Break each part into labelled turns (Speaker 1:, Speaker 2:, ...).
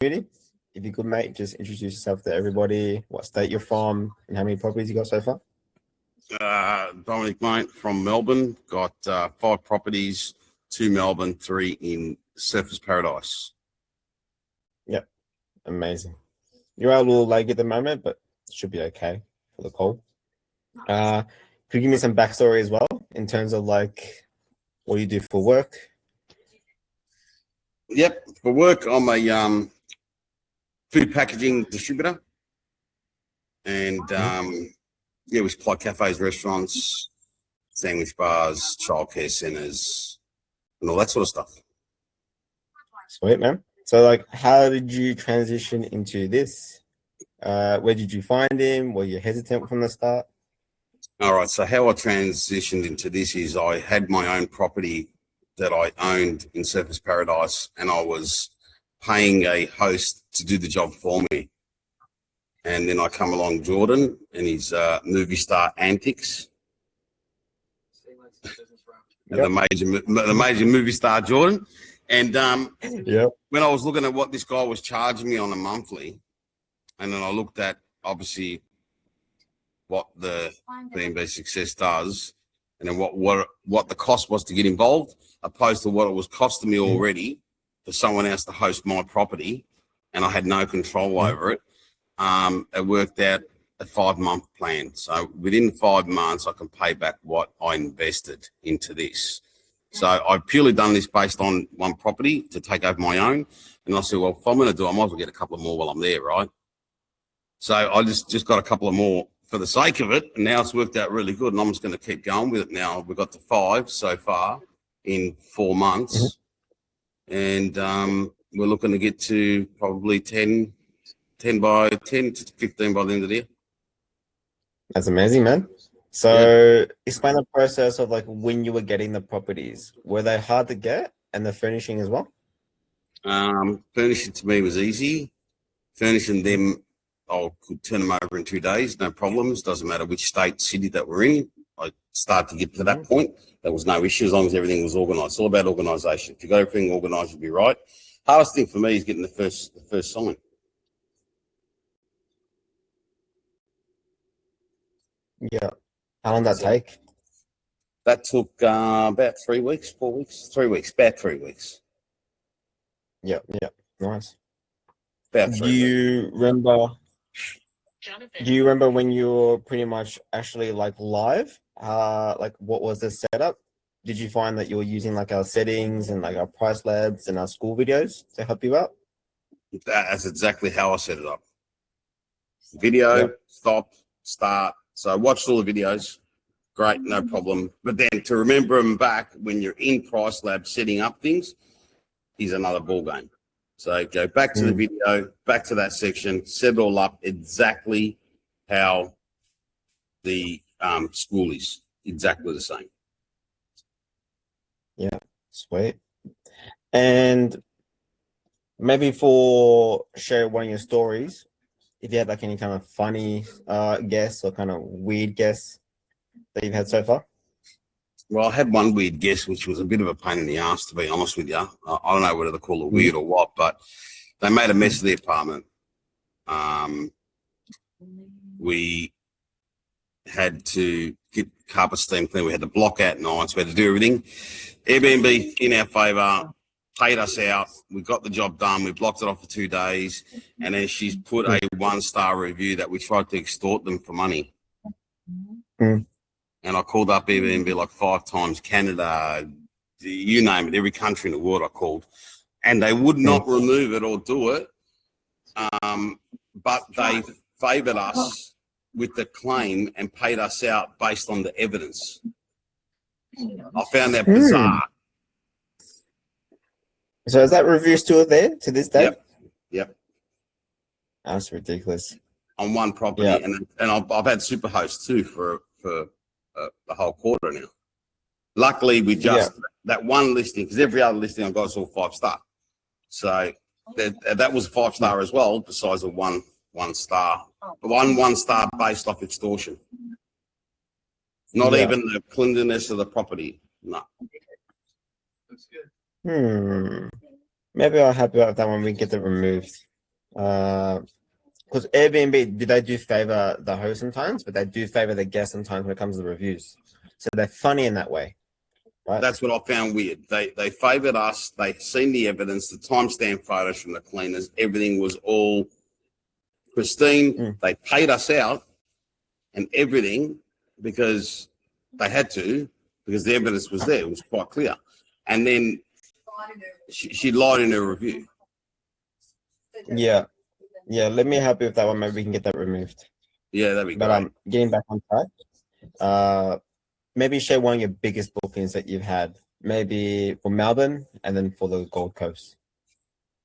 Speaker 1: community. If you could, mate, just introduce yourself to everybody, what state you're from, and how many properties you got so far.
Speaker 2: Domeinc, mate, from Melbourne. Got 5 properties, 2 Melbourne, 3 in Surfers Paradise.
Speaker 1: Yep, amazing. You're out a little late at the moment, but it should be okay for the call. Could you give me some backstory as well in terms of like what you do for work?
Speaker 2: Yep, for work, I'm a food packaging distributor, and we supply cafes, restaurants, sandwich bars, childcare centres, and all that sort of stuff.
Speaker 1: Sweet, man. So, like, how did you transition into this? Where did you find him? Were you hesitant from the start?
Speaker 2: All right, so how I transitioned into this is I had my own property that I owned in Surfers Paradise, and I was paying a host to do the job for me. And then I come along Jordan and his movie star antics. Yep. The major movie star Jordan. And when I was looking at what this guy was charging me on a monthly, and then I looked at obviously what the Airbnb success does, and then what the cost was to get involved, opposed to what it was costing me already for someone else to host my property, and I had no control over it. It worked out a 5-month plan. So within 5 months, I can pay back what I invested into this. So I've purely done this based on one property to take over my own. And I said, well, if I'm going to do it, I might as well get a couple of more while I'm there, right? So I just got a couple of more for the sake of it. And now it's worked out really good. And I'm just going to keep going with it now. We've got to 5 so far in 4 months. And we're looking to get to probably 10 to 15 by the end of the year.
Speaker 1: That's amazing, man. So explain the process of like when you were getting the properties. Were they hard to get, and the furnishing as well?
Speaker 2: Furnishing to me was easy. Furnishing them, I could turn them over in 2 days, no problems. Doesn't matter which state, city that we're in. I started to get to that point. There was no issue as long as everything was organised. It's all about organisation. If you got everything organised, you'll be right. Hardest thing for me is getting the first sign.
Speaker 1: Yeah. How long did that take?
Speaker 2: That took about 3 weeks, 4 weeks, 3 weeks, about 3 weeks.
Speaker 1: Yeah, nice.
Speaker 2: About 3
Speaker 1: Do you remember when you were pretty much actually like live? Like what was the setup? Did you find that you were using like our settings and like our price labs and our school videos to help you out?
Speaker 2: That's exactly how I set it up. Video, stop, start. So I watched all the videos. Great, no problem. But then to remember them back when you're in Price Lab setting up things is another ball game. So go back to the video, back to that section, set it all up exactly how the school is. Exactly the same.
Speaker 1: Yeah, sweet. And maybe for share one of your stories, if you had like any kind of funny guess or kind of weird guess that you've had so far.
Speaker 2: Well, I had one weird guess, which was a bit of a pain in the ass, to be honest with you. I don't know whether to call it weird or what, but they made a mess of the apartment. We had to get carpet steam clean. We had to block out nights. We had to do everything. Airbnb in our favour, paid us out. We got the job done. We blocked it off for 2 days. And then she's put a 1-star review that we tried to extort them for money. And I called up Airbnb like 5 times, Canada, you name it, every country in the world I called. And they would not remove it or do it. But they favoured us with the claim and paid us out based on the evidence. I found that bizarre.
Speaker 1: So is that review still there to this day?
Speaker 2: Yep.
Speaker 1: That's ridiculous.
Speaker 2: On one property, and I've had Superhost too for the whole quarter now. Luckily, we just that one listing, because every other listing I've got is all 5-star. So that was 5-star as well, besides a one star, one star based off extortion. Not even the cleanliness of the property. No.
Speaker 1: Maybe I'll help you out with that one. We get it removed. Because Airbnb, they do favor the host sometimes, but they do favor the guest sometimes when it comes to the reviews. So they're funny in that way, right?
Speaker 2: That's what I found weird. They favored us. They seen the evidence, the timestamp photos from the cleaners. Everything was all pristine. They paid us out and everything because they had to, because the evidence was there. It was quite clear. And then she lied in her review.
Speaker 1: Yeah. Let me help you with that one. Maybe we can get that removed.
Speaker 2: Yeah, that'd be great.
Speaker 1: But getting back on track. Maybe share one of your biggest bookings that you've had. Maybe for Melbourne and then for the Gold Coast.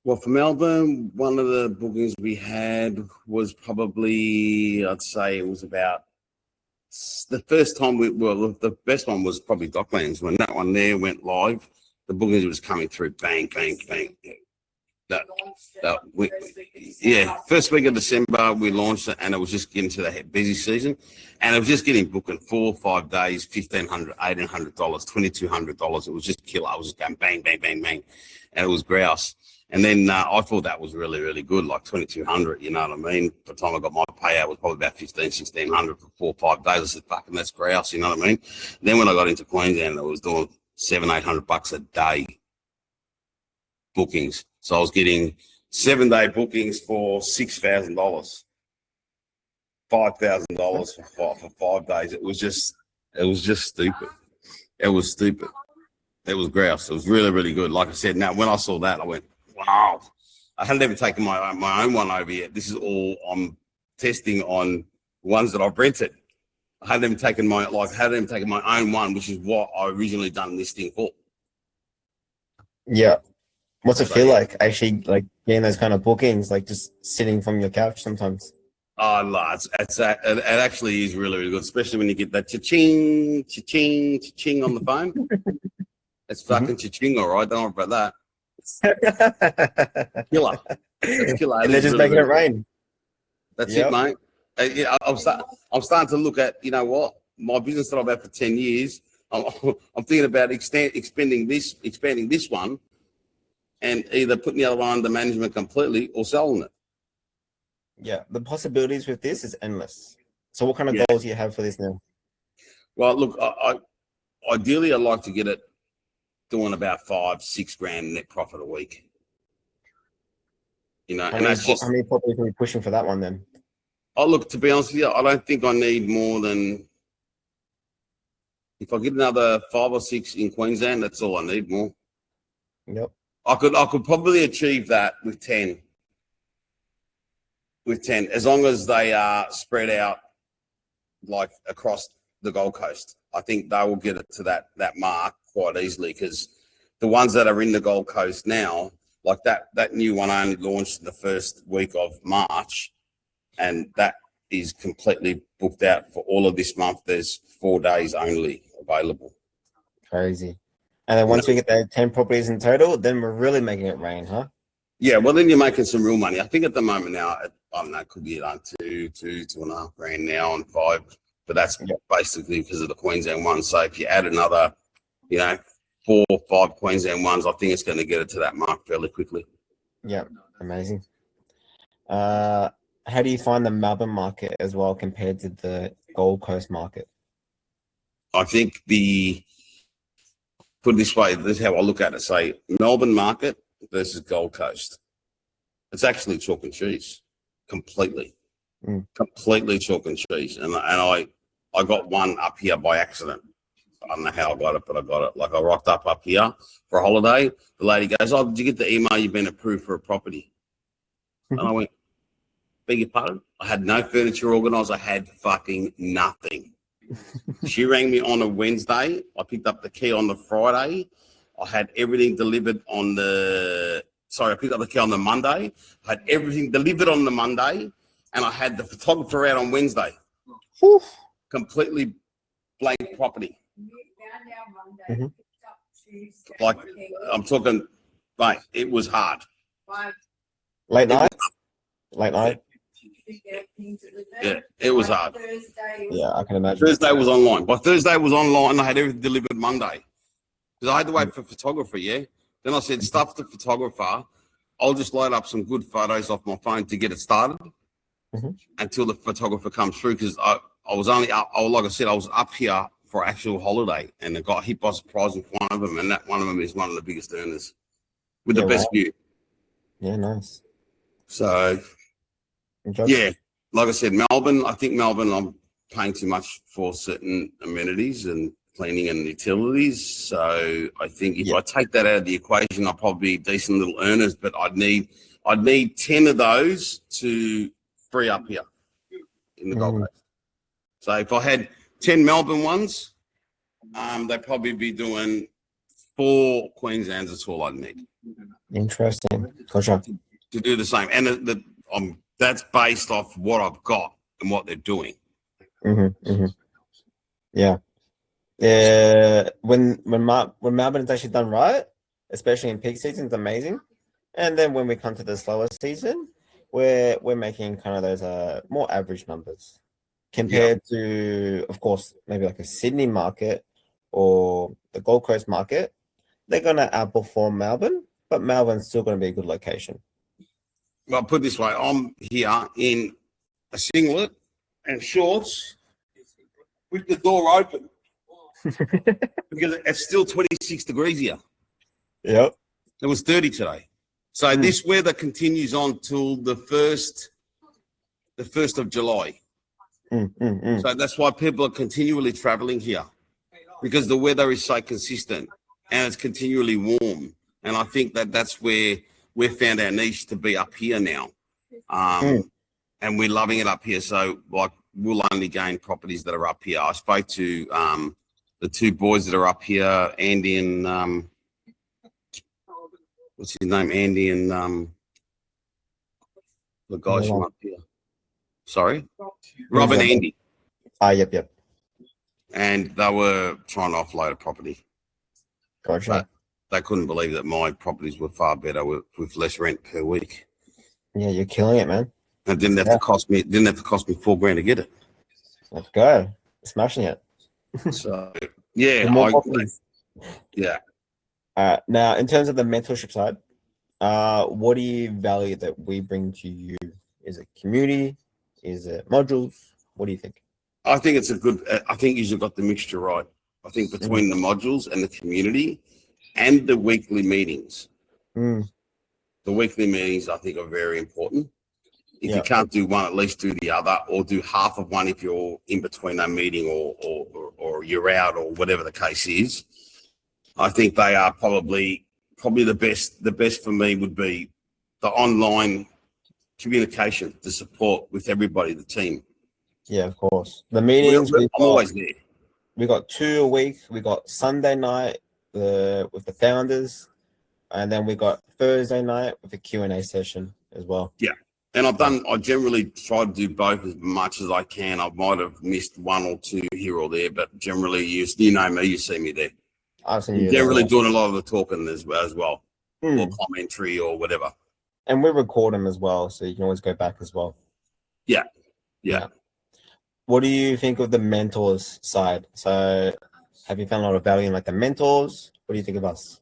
Speaker 2: Well, for Melbourne, one of the bookings we had was probably, I'd say it was about the first time the best one was probably Docklands. When that one there went live, the bookings was coming through, bang, bang, bang. First week of December we launched it, and it was just getting to the busy season, and it was just getting booked in 4 or 5 days, $1,500, $1,800, $2,200. It was just killer. I was just going bang, bang, bang, bang, and it was grouse. And then I thought that was really, really good, like 2,200. You know what I mean? By the time I got my payout, it was probably about 1,100 for 4 or 5 days. I said, "Fucking, that's grouse." You know what I mean? Then when I got into Queensland, I was doing $700-800 a day bookings. So I was getting 7-day bookings for $6,000, $5,000 for 5 days. It was just stupid. It was stupid. It was grouse. It was really, really good. Like I said, now when I saw that, I went, wow. I hadn't even taken my own one over yet. This is all I'm testing on ones that I've rented. I hadn't even taken my own one, which is what I originally done this thing for.
Speaker 1: Yeah. What's it feel like actually, like getting those kind of bookings, like just sitting from your couch sometimes?
Speaker 2: Oh, no, it actually is really, really good, especially when you get that cha-ching, cha-ching, cha-ching on the phone. It's fucking cha-ching, all right. Don't worry about that. Killer. That's killer.
Speaker 1: And they're just making it rain.
Speaker 2: That's it, mate. I'm starting to look at, you know what, my business that I've had for 10 years. I'm thinking about expanding this one, and either putting the other one under management completely or selling it.
Speaker 1: Yeah, the possibilities with this is endless. So what kind of goals do you have for this now?
Speaker 2: Well, look, ideally I'd like to get it doing about $5-6 grand net profit a week. You know,
Speaker 1: how many properties are we pushing for that one then?
Speaker 2: Oh, look, to be honest with you, I don't think I need more than, if I get another 5 or 6 in Queensland, that's all I need more.
Speaker 1: Yep.
Speaker 2: I could probably achieve that with 10. As long as they are spread out like across the Gold Coast. I think they will get it to that mark quite easily, because the ones that are in the Gold Coast now, like that new one only launched in the first week of March, and that is completely booked out for all of this month. There's 4 days only available.
Speaker 1: Crazy. And then once we get the 10 properties in total, then we're really making it rain, huh?
Speaker 2: Yeah, well, then you're making some real money. I think at the moment now, I don't know, it could be around 2.5 grand now on 5, but that's basically because of the Queensland one. So if you add another, 4 or 5 Queensland ones, I think it's going to get it to that mark fairly quickly.
Speaker 1: Yeah, amazing. How do you find the Melbourne market as well compared to the Gold Coast market?
Speaker 2: I think put it this way, this is how I look at it. Say Melbourne market versus Gold Coast. It's actually chalk and cheese, completely chalk and cheese. And I got one up here by accident. I don't know how I got it, but I got it. Like I rocked up here for a holiday. The lady goes, "Oh, did you get the email you've been approved for a property?" And I went, "Beg your pardon?" I had no furniture organized. I had fucking nothing. She rang me on a Wednesday. I picked up the key on the Friday. I had everything delivered I picked up the key on the Monday. I had everything delivered on the Monday, and I had the photographer out on Wednesday. Completely blank property.
Speaker 1: Mm-hmm.
Speaker 2: Like, I'm talking, like, it was hard.
Speaker 1: Late night?
Speaker 2: Yeah, it was hard.
Speaker 1: Yeah, I can imagine.
Speaker 2: Thursday was online. By Thursday it was online, I had everything delivered Monday. Because I had to wait for photographer, yeah? Then I said, stuff the photographer. I'll just load up some good photos off my phone to get it started until the photographer comes through. Because I was only up, like I said, I was up here for actual holiday, and I got hit by surprise with one of them, and that one of them is one of the biggest earners with the best view.
Speaker 1: Yeah, nice.
Speaker 2: So, yeah, like I said, Melbourne. I think Melbourne, I'm paying too much for certain amenities and cleaning and utilities. So I think if I take that out of the equation, I'll probably be decent little earners, but I'd need 10 of those to free up here in the Gold Coast. So if I had 10 Melbourne ones, they'd probably be doing 4 Queenslands. That's all I'd need.
Speaker 1: Interesting. Gotcha.
Speaker 2: To do the same. And that's based off what I've got and what they're doing.
Speaker 1: Yeah. When Melbourne is actually done right, especially in peak season, it's amazing. And then when we come to the slower season, we're making kind of those more average numbers compared to, of course, maybe like a Sydney market or the Gold Coast market. They're gonna outperform Melbourne, but Melbourne's still gonna be a good location.
Speaker 2: Well, put it this way, I'm here in a singlet and shorts with the door open because it's still 26 degrees here.
Speaker 1: Yep.
Speaker 2: It was 30 today. So this weather continues on till the 1st of July. So that's why people are continually traveling here, because the weather is so consistent and it's continually warm. And I think that's where we've found our niche to be up here now. And we're loving it up here. So like we'll only gain properties that are up here. I spoke to the 2 boys that are up here, Andy and what's his name? Andy and the guys from up here. Sorry? Rob and Andy.
Speaker 1: Yep.
Speaker 2: And they were trying to offload a property.
Speaker 1: Gotcha.
Speaker 2: But they couldn't believe that my properties were far better with less rent per week.
Speaker 1: Yeah, you're killing it, man.
Speaker 2: It didn't have to cost me $4,000 to get it.
Speaker 1: Let's go. Smashing it.
Speaker 2: So yeah, yeah.
Speaker 1: Now in terms of the mentorship side, what do you value that we bring to you? Is it community? Is it modules? What do you think?
Speaker 2: I think it's I think you've got the mixture right. I think between the modules and the community and the weekly meetings. The weekly meetings, I think, are very important. If you can't do one, at least do the other, or do half of one if you're in between a meeting or you're out or whatever the case is. I think they are probably the best. The best for me would be the online communication, the support with everybody, the team.
Speaker 1: Yeah, of course. The meetings,
Speaker 2: I'm always there.
Speaker 1: We got 2 a week. We got Sunday night with the founders, and then we got Thursday night with a Q&A session as well.
Speaker 2: Yeah. And I generally try to do both as much as I can. I might have missed 1 or 2 here or there, but generally you know me, you see me there.
Speaker 1: I've seen you
Speaker 2: generally doing a lot of the talking as well,
Speaker 1: Hmm.
Speaker 2: or commentary or whatever.
Speaker 1: And we record them as well, so you can always go back as well.
Speaker 2: Yeah.
Speaker 1: What do you think of the mentors side? So have you found a lot of value in like the mentors? What do you think of us?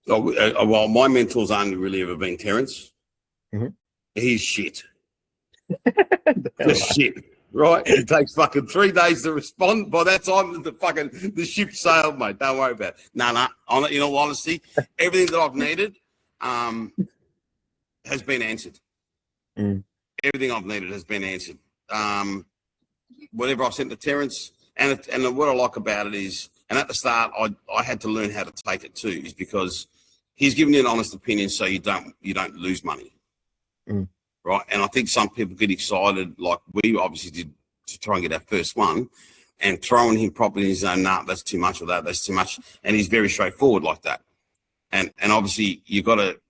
Speaker 2: Well, my mentor's only really ever been Terrence.
Speaker 1: Mhm.
Speaker 2: He's shit. Just shit, right? It takes fucking 3 days to respond. By that time, the ship sailed, mate. Don't worry about it. No. In all honesty, everything that I've needed has been answered. Everything I've needed has been answered. Whatever I've sent to Terrence, and what I like about it is, and at the start, I had to learn how to take it too, is because he's giving you an honest opinion, so you don't lose money. Right. And I think some people get excited, like we obviously did, to try and get our first one, and throwing him properly in his own, that's too much of that, that's too much. And he's very straightforward like that. And obviously you gotta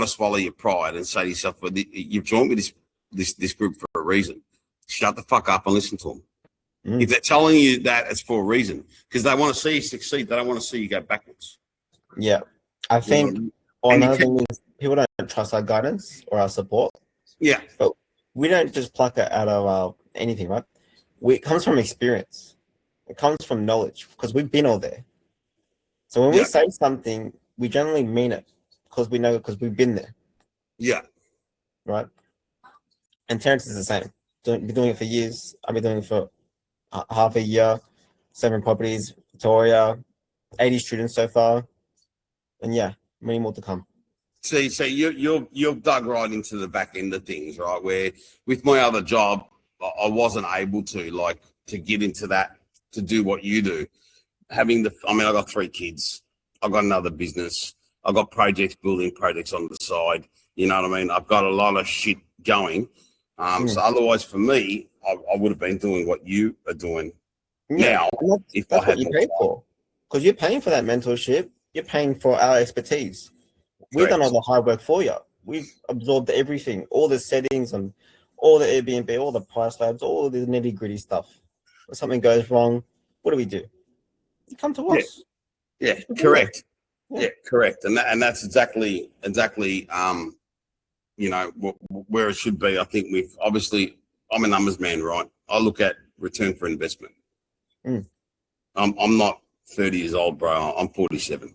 Speaker 2: swallow your pride and say to yourself, well, you've joined with this group for a reason. Shut the fuck up and listen to them. If they're telling you that, it's for a reason, because they want to see you succeed. They don't want to see you go backwards.
Speaker 1: Yeah. I think another thing is people don't trust our guidance or our support.
Speaker 2: Yeah.
Speaker 1: But we don't just pluck it out of anything, right? It comes from experience. It comes from knowledge, because we've been all there. So when we say something, we generally mean it, because we know, because we've been there.
Speaker 2: Yeah.
Speaker 1: Right. And Terrence is the same. Been doing it for years. I've been doing it for half a year. 7 properties, Victoria, 80 students so far, and yeah, many more to come.
Speaker 2: See, so you've dug right into the back end of things, right? Where with my other job, I wasn't able to get into that, to do what you do. I got 3 kids. I've got another business. I've got building projects on the side. You know what I mean? I've got a lot of shit going. So otherwise, for me, I would have been doing what you are doing now.
Speaker 1: That's what you pay for, because you're paying for that mentorship. You're paying for our expertise. We've done all the hard work for you. We've absorbed everything, all the settings and all the Airbnb, all the price labs, all the nitty gritty stuff. If something goes wrong, what do? You come to us.
Speaker 2: Yeah, correct. Yeah, correct. And that's exactly where it should be. I think I'm a numbers man, right? I look at return for investment. I'm not 30 years old, bro. I'm 47.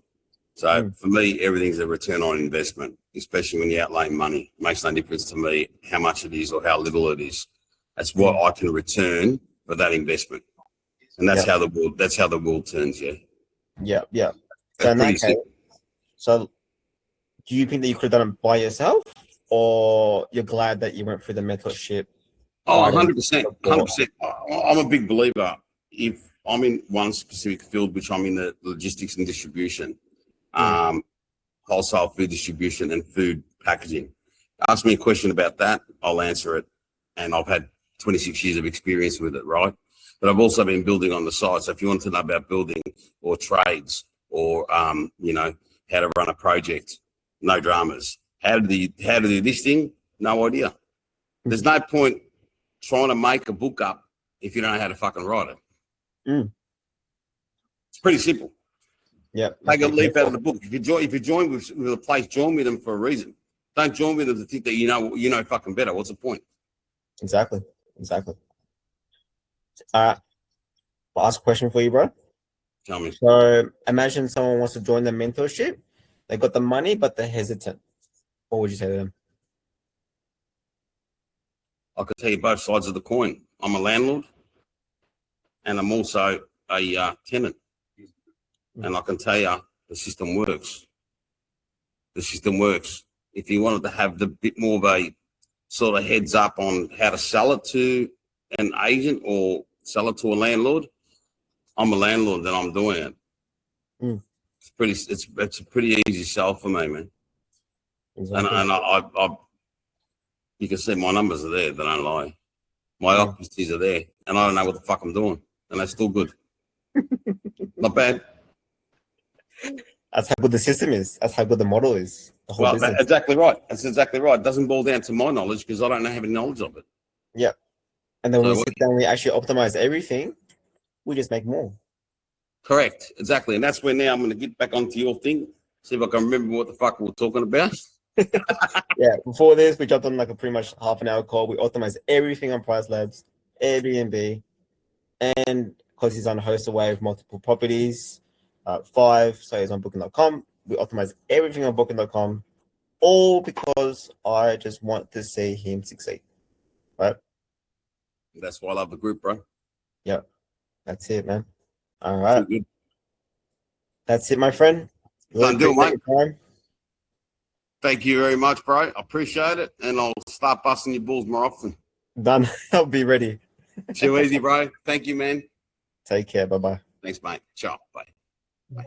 Speaker 2: So for me, everything's a return on investment, especially when you're outlaying money. It makes no difference to me how much it is or how little it is. That's what I can return for that investment. And that's how the world turns, yeah.
Speaker 1: Yeah. So in that case, so do you think that you could have done it by yourself, or you're glad that you went through the mentorship?
Speaker 2: Oh, 100%. 100%. I'm a big believer. If I'm in one specific field, which I'm in the logistics and distribution, wholesale food distribution and food packaging. Ask me a question about that, I'll answer it. And I've had 26 years of experience with it, right? But I've also been building on the side. So if you want to know about building or trades or, how to run a project, no dramas. How to do this thing? No idea. There's no point trying to make a book up if you don't know how to fucking write it. It's pretty simple.
Speaker 1: Yeah.
Speaker 2: Take a leaf out of the book. If you join with a place, join with them for a reason. Don't join with them to think that you know fucking better. What's the point?
Speaker 1: Exactly. I'll ask a question for you, bro.
Speaker 2: Tell me.
Speaker 1: So imagine someone wants to join the mentorship. They got the money, but they're hesitant. What would you say to them?
Speaker 2: I could tell you both sides of the coin. I'm a landlord, and I'm also a tenant. And I can tell you, the system works. If you wanted to have the bit more of a sort of heads up on how to sell it to an agent or sell it to a landlord, I'm a landlord, then I'm doing it. It's a pretty easy sell for me, man. Exactly. And I you can see my numbers are there. They don't lie. My occupancies are there, and I don't know what the fuck I'm doing, and that's still good. Not bad.
Speaker 1: That's how good the system is. That's how good the model is. The whole business.
Speaker 2: That's exactly right. It doesn't boil down to my knowledge because I don't have any knowledge of it.
Speaker 1: Yeah. And then when we sit down, we actually optimize everything. We just make more.
Speaker 2: Correct. Exactly. And that's where now I'm going to get back onto your thing. See if I can remember what the fuck we were talking about.
Speaker 1: Yeah. Before this, we jumped on like a pretty much half an hour call. We optimized everything on Price Labs, Airbnb, and because he's on host away with multiple properties, 5, so he's on booking.com. We optimize everything on booking.com, all because I just want to see him succeed. Right?
Speaker 2: That's why I love the group, bro.
Speaker 1: Yeah. That's it, man. All right. That's it, my friend.
Speaker 2: Really do, mate. Thank you very much, bro. I appreciate it. And I'll start busting your balls more often.
Speaker 1: Done. I'll be ready.
Speaker 2: Too easy, bro. Thank you, man.
Speaker 1: Take care. Bye-bye.
Speaker 2: Thanks, mate. Ciao. Bye. Bye.